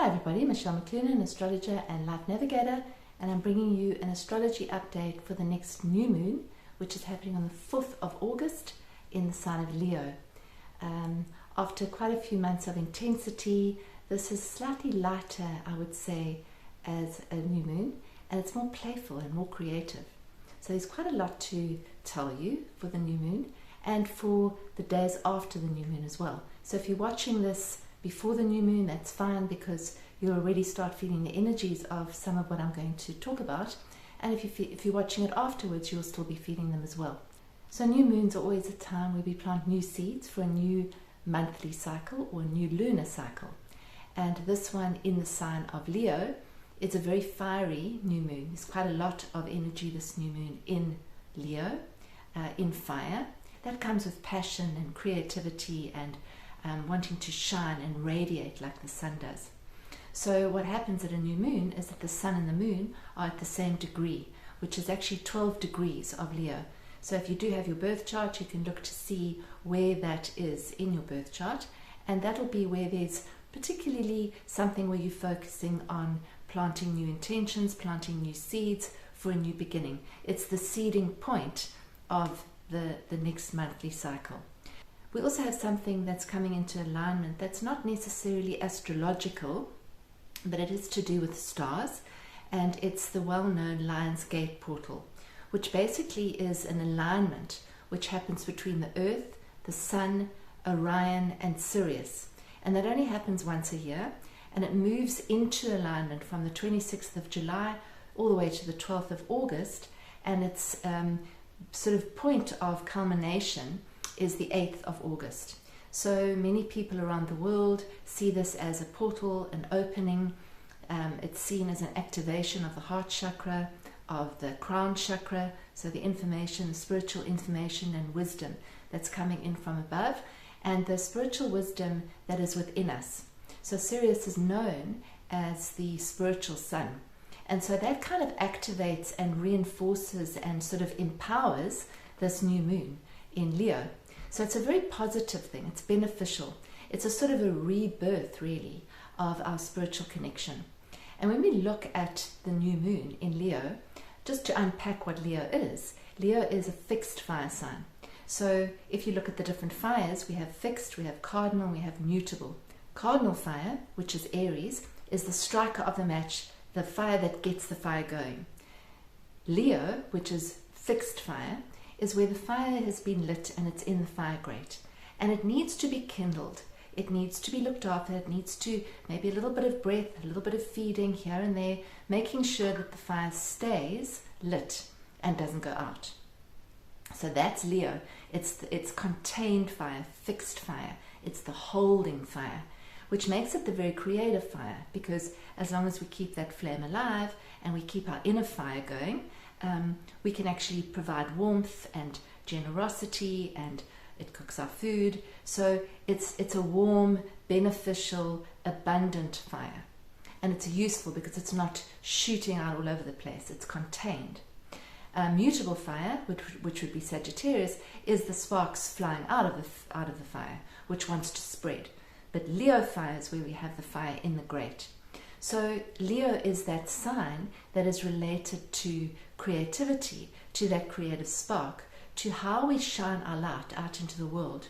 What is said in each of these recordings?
Hi everybody, Michelle McClunan, astrologer and life navigator, and I'm bringing you an astrology update for the next new moon, which is happening on the 4th of August in the sign of Leo. After quite a few months of intensity, this is slightly lighter, I would say, as a new moon, and it's more playful and more creative. So there's quite a lot to tell you for the new moon and for the days after the new moon as well. So if you're watching this before the new moon, that's fine, because you'll already start feeling the energies of some of what I'm going to talk about. And if you're watching it afterwards, you'll still be feeling them as well. So new moons are always a time where we plant new seeds for a new monthly cycle or a new lunar cycle. And this one in the sign of Leo is a very fiery new moon. There's quite a lot of energy this new moon in Leo, in fire. That comes with passion and creativity and wanting to shine and radiate like the sun does. So what happens at a new moon is that the sun and the moon are at the same degree, which is actually 12 degrees of Leo. So if you do have your birth chart, you can look to see where that is in your birth chart, and that'll be where there's particularly something where you're focusing on planting new intentions, planting new seeds for a new beginning. It's the seeding point of the next monthly cycle. We also have something that's coming into alignment that's not necessarily astrological, but it is to do with stars, and it's the well-known Lion's Gate portal, which basically is an alignment which happens between the Earth, the Sun, Orion, and Sirius. And that only happens once a year, and it moves into alignment from the 26th of July all the way to the 12th of August, and its sort of point of culmination is the 8th of August. So many people around the world see this as a portal, an opening. It's seen as an activation of the heart chakra, of the crown chakra, so the information, the spiritual information and wisdom that's coming in from above, and the spiritual wisdom that is within us. So Sirius is known as the spiritual sun. And so that kind of activates and reinforces and sort of empowers this new moon in Leo. So it's a very positive thing. It's beneficial. It's a sort of a rebirth, really, of our spiritual connection. And when we look at the new moon in Leo, just to unpack what Leo is a fixed fire sign. So if you look at the different fires, we have fixed, we have cardinal, we have mutable. Cardinal fire, which is Aries, is the striker of the match, the fire that gets the fire going. Leo, which is fixed fire, is where the fire has been lit and it's in the fire grate. And it needs to be kindled. It needs to be looked after. It needs to maybe a little bit of breath, a little bit of feeding here and there, making sure that the fire stays lit and doesn't go out. So that's Leo. It's contained fire, fixed fire. It's the holding fire, which makes it the very creative fire, because as long as we keep that flame alive and we keep our inner fire going, we can actually provide warmth and generosity, and it cooks our food. So it's a warm, beneficial, abundant fire. And it's useful because it's not shooting out all over the place. It's contained. Mutable fire, which would be Sagittarius, is the sparks flying out of the fire, which wants to spread. But Leo fire is where we have the fire in the grate. So Leo is that sign that is related to creativity, to that creative spark, to how we shine our light out into the world.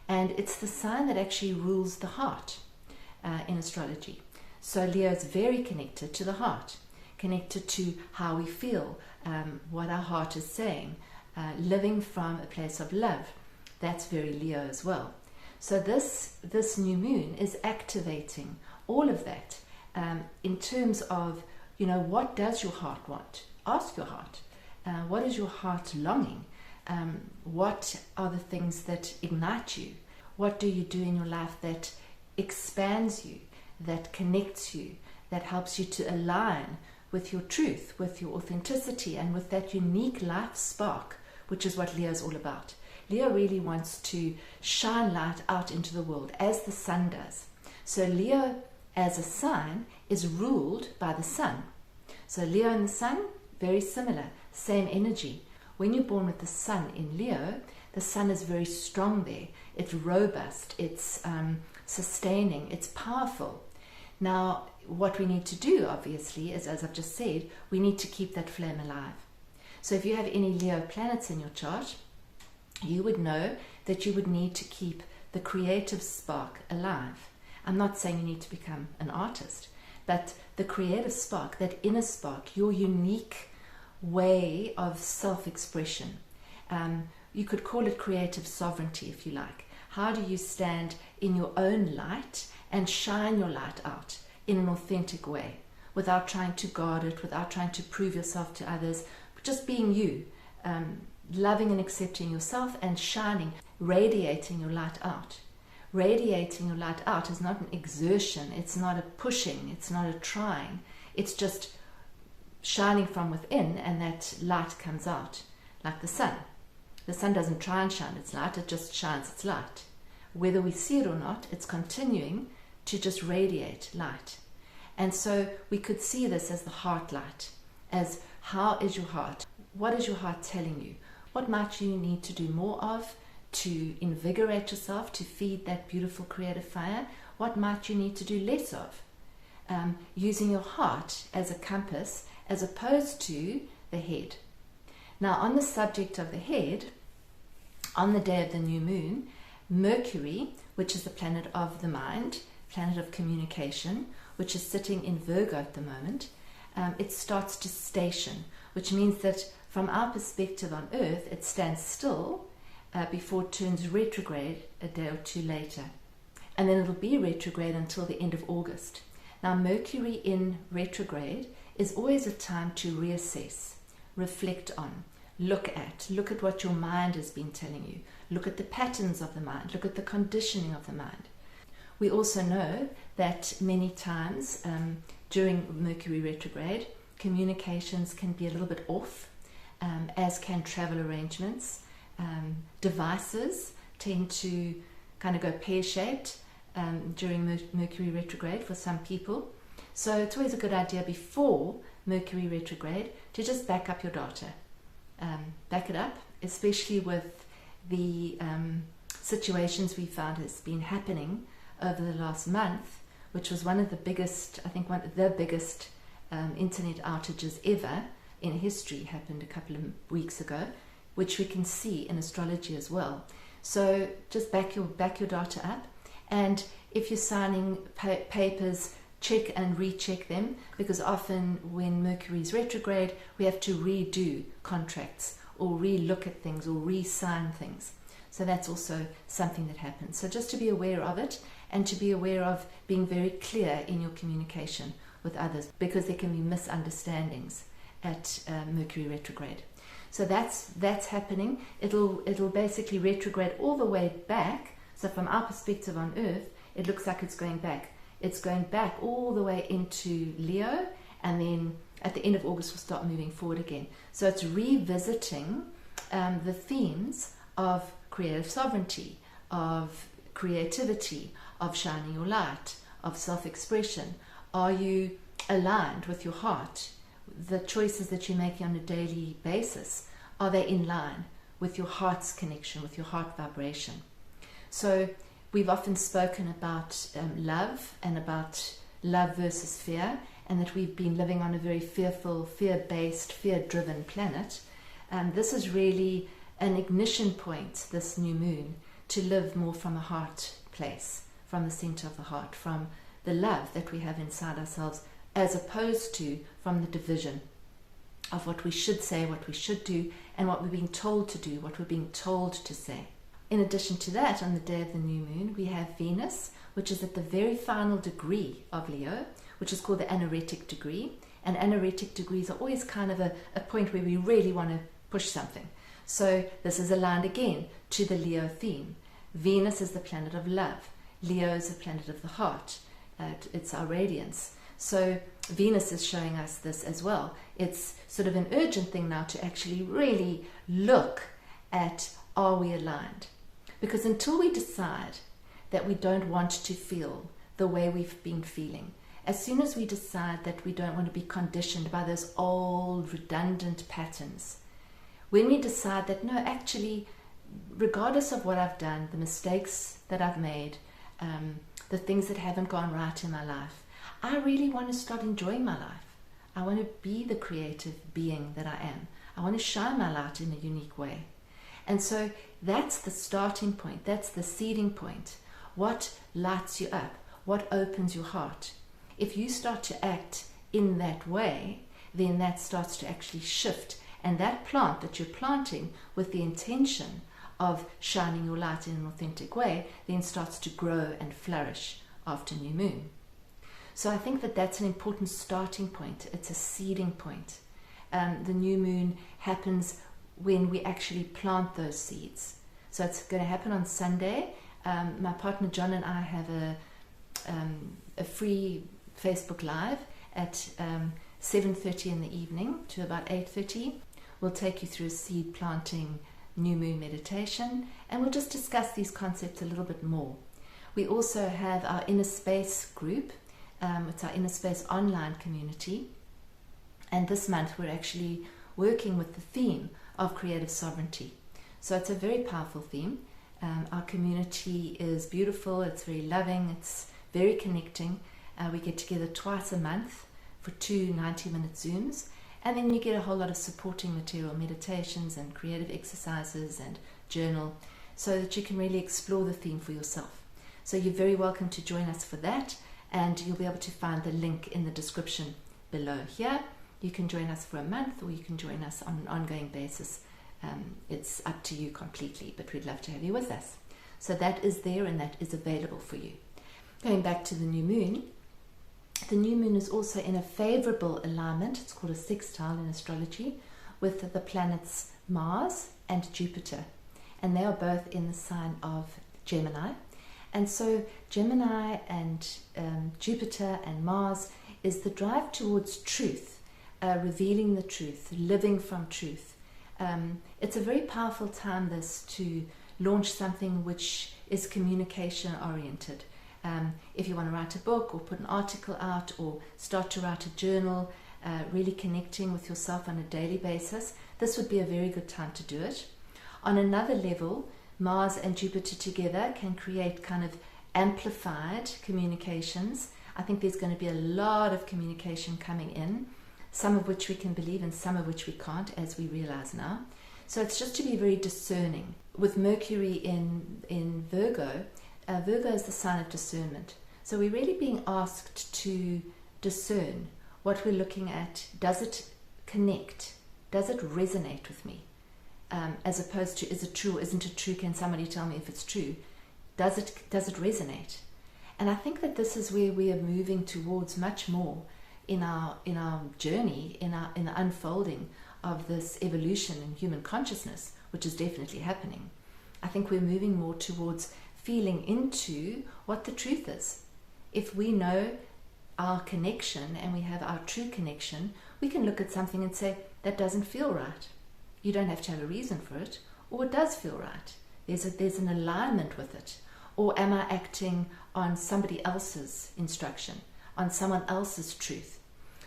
And it's the sign that actually rules the heart in astrology. So Leo is very connected to the heart, connected to how we feel, what our heart is saying, living from a place of love. That's very Leo as well. So this new moon is activating all of that in terms of, what does your heart want? Ask your heart. What is your heart longing? What are the things that ignite you? What do you do in your life that expands you, that connects you, that helps you to align with your truth, with your authenticity, and with that unique life spark, which is what Leo is all about. Leo really wants to shine light out into the world, as the sun does. So Leo, as a sign, is ruled by the sun. So Leo and the sun, very similar, same energy. When you're born with the sun in Leo, the sun is very strong there. It's robust, it's sustaining, it's powerful. Now, what we need to do, obviously, is, as I've just said, we need to keep that flame alive. So if you have any Leo planets in your chart, you would know that you would need to keep the creative spark alive. I'm not saying you need to become an artist, but the creative spark, that inner spark, your unique way of self-expression. You could call it creative sovereignty if you like. How do you stand in your own light and shine your light out in an authentic way without trying to guard it, without trying to prove yourself to others, just being you, loving and accepting yourself and shining, radiating your light out. Radiating your light out is not an exertion, it's not a pushing, it's not a trying, it's just shining from within, and that light comes out like the sun. The sun doesn't try and shine its light, it just shines its light. Whether we see it or not, it's continuing to just radiate light. And so we could see this as the heart light, as how is your heart? What is your heart telling you? What might you need to do more of to invigorate yourself, to feed that beautiful creative fire? What might you need to do less of? Using your heart as a compass as opposed to the head. Now, on the subject of the head, on the day of the new moon, Mercury, which is the planet of the mind, planet of communication, which is sitting in Virgo at the moment, it starts to station, which means that from our perspective on Earth, it stands still before it turns retrograde a day or two later. And then it'll be retrograde until the end of August. Now, Mercury in retrograde is always a time to reassess, reflect on, look at what your mind has been telling you, look at the patterns of the mind, look at the conditioning of the mind. We also know that many times during Mercury retrograde, communications can be a little bit off, as can travel arrangements. Devices tend to kind of go pear-shaped during Mercury retrograde for some people. So it's always a good idea before Mercury retrograde to just back up your data. Back it up, especially with the situations we found has been happening over the last month, which was one of the biggest, I think one of the biggest internet outages ever in history, happened a couple of weeks ago, which we can see in astrology as well. So just back your data up, and if you're signing papers, check and recheck them, because often when Mercury is retrograde, we have to redo contracts or re-look at things or re-sign things. So that's also something that happens. So just to be aware of it, and to be aware of being very clear in your communication with others, because there can be misunderstandings at Mercury retrograde. So that's happening. It'll basically retrograde all the way back. So from our perspective on Earth, it looks like it's going back. It's going back all the way into Leo, and then at the end of August we'll start moving forward again. So it's revisiting the themes of creative sovereignty, of creativity, of shining your light, of self-expression. Are you aligned with your heart? The choices that you're making on a daily basis, are they in line with your heart's connection, with your heart vibration? So we've often spoken about love, and about love versus fear, and that we've been living on a very fearful, fear-based, fear-driven planet. This is really an ignition point, this new moon, to live more from a heart place, from the center of the heart, from the love that we have inside ourselves, as opposed to from the division of what we should say, what we should do, and what we're being told to do, what we're being told to say. In addition to that, on the day of the new moon, we have Venus, which is at the very final degree of Leo, which is called the anaretic degree. And anaretic degrees are always kind of a point where we really want to push something. So this is aligned again to the Leo theme. Venus is the planet of love. Leo is the planet of the heart. It's our radiance. So Venus is showing us this as well. It's sort of an urgent thing now to actually really look at, are we aligned? Because until we decide that we don't want to feel the way we've been feeling, as soon as we decide that we don't want to be conditioned by those old redundant patterns, when we decide that no, actually, regardless of what I've done, the mistakes that I've made, the things that haven't gone right in my life, I really want to start enjoying my life. I want to be the creative being that I am. I want to shine my light in a unique way. And so that's the starting point. That's the seeding point. What lights you up? What opens your heart? If you start to act in that way, then that starts to actually shift. And that plant that you're planting with the intention of shining your light in an authentic way then starts to grow and flourish after new moon. So I think that that's an important starting point. It's a seeding point. The new moon happens when we actually plant those seeds. So it's going to happen on Sunday. My partner John and I have a free Facebook Live at 7:30 in the evening to about 8:30. We'll take you through a seed planting new moon meditation, and we'll just discuss these concepts a little bit more. We also have our Inner Space group. It's our Inner Space online community, and this month we're actually working with the theme of creative sovereignty. So it's a very powerful theme. Our community is beautiful, it's very loving, it's very connecting. We get together twice a month for 2 90-minute Zooms, and then you get a whole lot of supporting material, meditations and creative exercises and journal, so that you can really explore the theme for yourself. So you're very welcome to join us for that, and you'll be able to find the link in the description below here. You can join us for a month, or you can join us on an ongoing basis. It's up to you completely, but we'd love to have you with us. So that is there, and that is available for you. Going back to the new moon is also in a favorable alignment. It's called a sextile in astrology, with the planets Mars and Jupiter, and they are both in the sign of Gemini. And so Gemini and Jupiter and Mars is the drive towards truth, revealing the truth, living from truth. It's a very powerful time, this, to launch something which is communication oriented. If you want to write a book or put an article out or start to write a journal, really connecting with yourself on a daily basis, this would be a very good time to do it. On another level, Mars and Jupiter together can create kind of amplified communications. I think there's going to be a lot of communication coming in, some of which we can believe and some of which we can't, as we realize now. So it's just to be very discerning. With Mercury in Virgo, Virgo is the sign of discernment. So we're really being asked to discern what we're looking at. Does it connect? Does it resonate with me? As opposed to, is it true or isn't it true? Can somebody tell me if it's true? Does it resonate? And I think that this is where we are moving towards much more in our journey, in the unfolding of this evolution in human consciousness, which is definitely happening. I think we're moving more towards feeling into what the truth is. If we know our connection and we have our true connection, we can look at something and say, that doesn't feel right. You don't have to have a reason for it, or it does feel right. There's an alignment with it. Or am I acting on somebody else's instruction, on someone else's truth?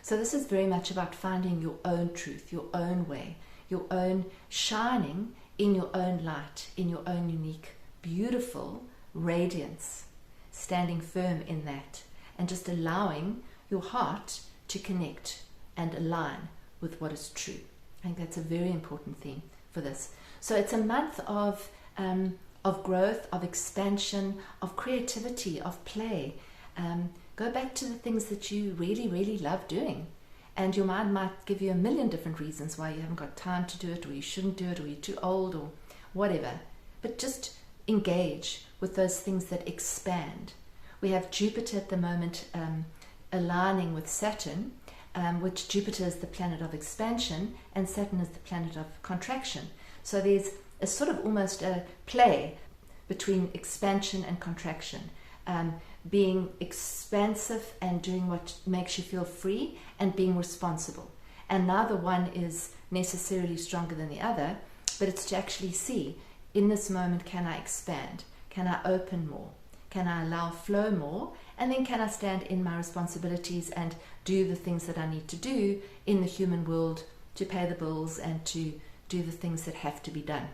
So this is very much about finding your own truth, your own way, your own shining in your own light, in your own unique, beautiful radiance, standing firm in that, and just allowing your heart to connect and align with what is true. I think that's a very important theme for this. So it's a month of growth, of expansion, of creativity, of play. Go back to the things that you really, really love doing. And your mind might give you a million different reasons why you haven't got time to do it, or you shouldn't do it, or you're too old, or whatever. But just engage with those things that expand. We have Jupiter at the moment aligning with Saturn, which Jupiter is the planet of expansion and Saturn is the planet of contraction. So there's a sort of almost a play between expansion and contraction, being expansive and doing what makes you feel free, and being responsible. And neither one is necessarily stronger than the other, but it's to actually see, in this moment, can I expand? Can I open more? Can I allow flow more? And then can I stand in my responsibilities and do the things that I need to do in the human world to pay the bills and to do the things that have to be done,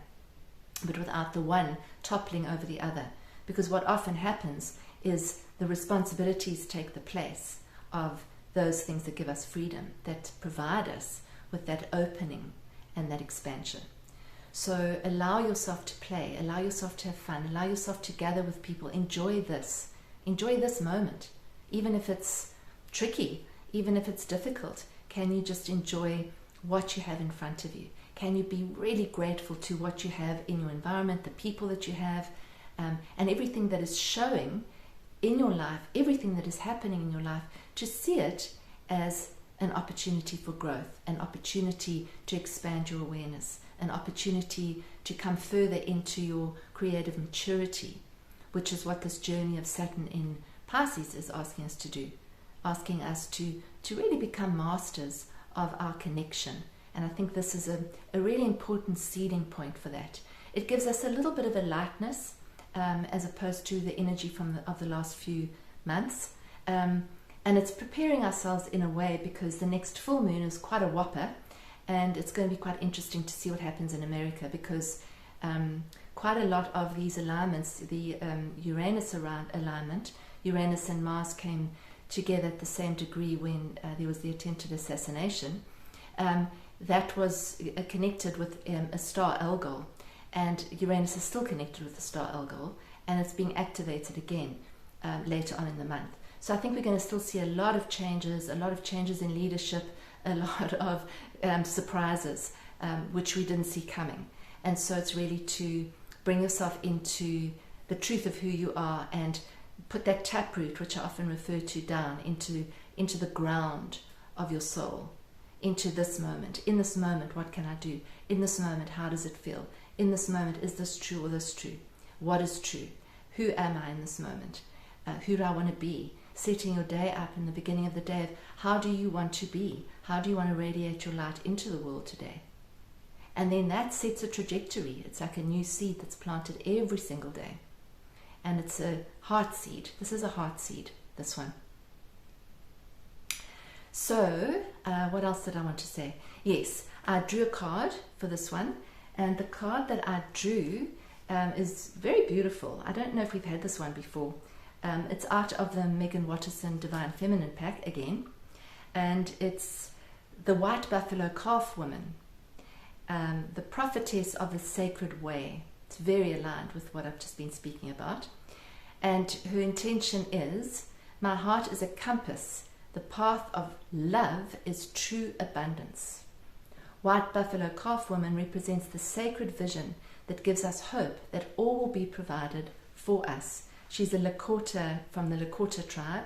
but without the one toppling over the other. Because what often happens is the responsibilities take the place of those things that give us freedom, that provide us with that opening and that expansion. So allow yourself to play, allow yourself to have fun, allow yourself to gather with people, enjoy this moment, even if it's tricky, even if it's difficult. Can you just enjoy what you have in front of you? Can you be really grateful to what you have in your environment, the people that you have, and everything that is showing in your life, everything that is happening in your life, to see it as an opportunity for growth, an opportunity to expand your awareness, an opportunity to come further into your creative maturity, which is what this journey of Saturn in Pisces is asking us to do, asking us to really become masters of our connection. And I think this is a really important seeding point for that. It gives us a little bit of a lightness, as opposed to the energy of the last few months. And it's preparing ourselves in a way, because the next full moon is quite a whopper, and it's going to be quite interesting to see what happens in America, because quite a lot of these alignments, the Uranus alignment, Uranus and Mars came together at the same degree when there was the attempted assassination. That was connected with a star Algol, and Uranus is still connected with the star Algol, and it's being activated again later on in the month. So I think we're going to still see a lot of changes in leadership, a lot of surprises, which we didn't see coming. And so it's really to bring yourself into the truth of who you are, and put that taproot, which I often refer to, down into the ground of your soul, into this moment. In this moment, what can I do? In this moment, how does it feel? In this moment, is this true or this true? What is true? Who am I in this moment? Who do I want to be? Setting your day up in the beginning of the day of how do you want to be? How do you want to radiate your light into the world today? And then that sets a trajectory. It's like a new seed that's planted every single day. And it's a heart seed. This is a heart seed, this one. So, what else did I want to say? Yes, I drew a card for this one. And the card that I drew is very beautiful. I don't know if we've had this one before. It's out of the Megan Watterson Divine Feminine pack again. And it's the White Buffalo Calf Woman, the prophetess of the sacred way. It's very aligned with what I've just been speaking about. And her intention is, my heart is a compass. The path of love is true abundance. White Buffalo Calf Woman represents the sacred vision that gives us hope that all will be provided for us. She's a Lakota, from the Lakota tribe,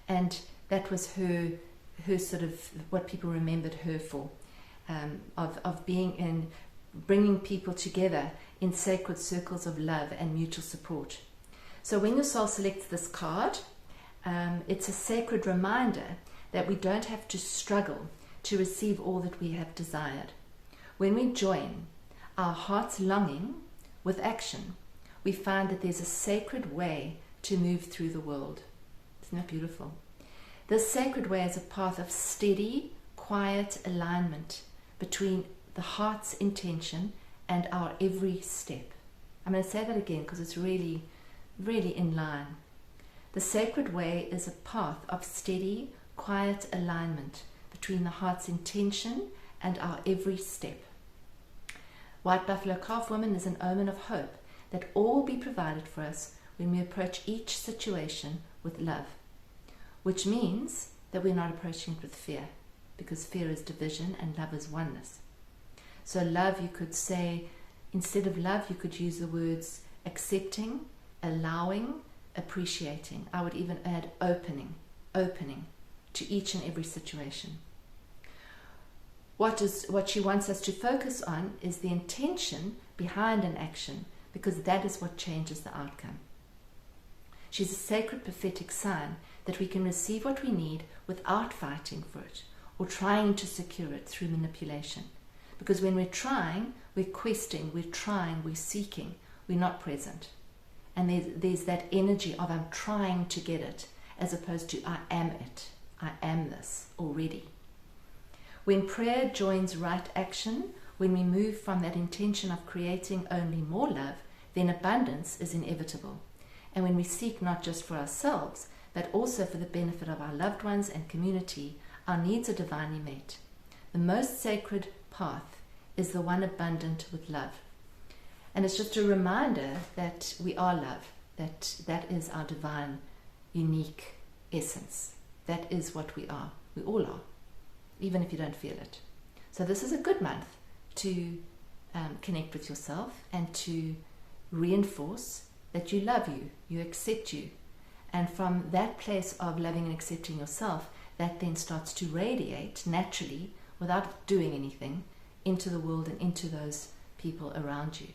and that was her sort of what people remembered her for, of being in, bringing people together in sacred circles of love and mutual support. So when your soul selects this card, it's a sacred reminder that we don't have to struggle to receive all that we have desired. When we join our heart's longing with action, we find that there's a sacred way to move through the world. Isn't that beautiful? This sacred way is a path of steady, quiet alignment between the heart's intention and our every step. I'm going to say that again because it's really, really in line. The sacred way is a path of steady, quiet alignment between the heart's intention and our every step. White Buffalo Calf Woman is an omen of hope that all will be provided for us when we approach each situation with love, which means that we're not approaching it with fear, because fear is division and love is oneness. So love, you could say, instead of love, you could use the words accepting, allowing, appreciating. I would even add opening to each and every situation. What she wants us to focus on is the intention behind an action, because that is what changes the outcome. She's a sacred prophetic sign that we can receive what we need without fighting for it or trying to secure it through manipulation. Because when we're trying, we're questing, we're trying, we're seeking, we're not present. And there's that energy of I'm trying to get it, as opposed to I am it. I am this already. When prayer joins right action, when we move from that intention of creating only more love, then abundance is inevitable. And when we seek not just for ourselves, but also for the benefit of our loved ones and community. Our needs are divinely met. The most sacred path is the one abundant with love. And it's just a reminder that we are love, that is our divine, unique essence. That is what we are. We all are, even if you don't feel it. So this is a good month to connect with yourself and to reinforce that you love you, you accept you. And from that place of loving and accepting yourself, that then starts to radiate naturally, without doing anything, into the world and into those people around you.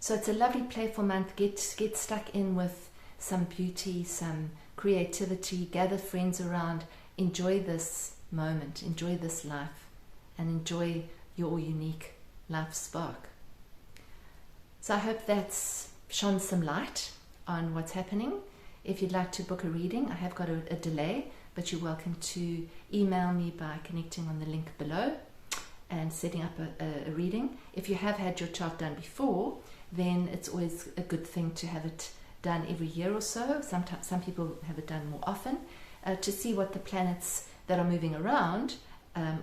So it's a lovely playful month. Get stuck in with some beauty, some creativity, gather friends around, enjoy this moment, enjoy this life, and enjoy your unique life spark. So I hope that's shone some light on what's happening. If you'd like to book a reading, I have got a delay, but you're welcome to email me by connecting on the link below and setting up a reading. If you have had your chart done before, then it's always a good thing to have it done every year or so. Sometimes some people have it done more often, to see what the planets that are moving around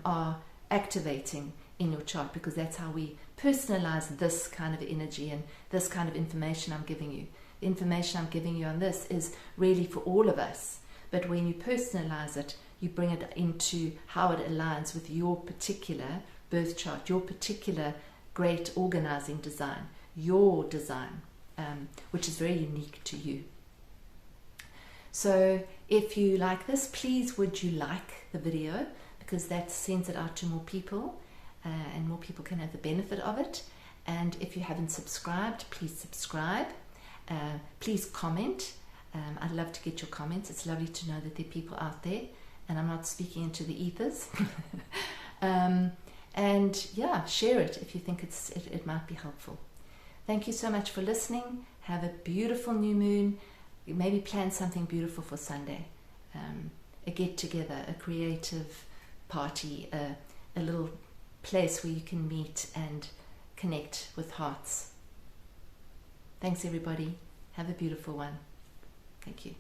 are activating in your chart, because that's how we personalize this kind of energy and this kind of information I'm giving you. The information I'm giving you on this is really for all of us, but when you personalize it, you bring it into how it aligns with your particular birth chart, your particular great organizing design, your design, which is very unique to you. So if you like this, please would you like the video, because that sends it out to more people, and more people can have the benefit of it. And if you haven't subscribed, please subscribe. Please comment. I'd love to get your comments. It's lovely to know that there are people out there and I'm not speaking into the ethers. And yeah, share it if you think it might be helpful. Thank you so much for listening. Have a beautiful new moon. Maybe plan something beautiful for Sunday. A get-together, a creative party, a little place where you can meet and connect with hearts. Thanks everybody. Have a beautiful one. Thank you.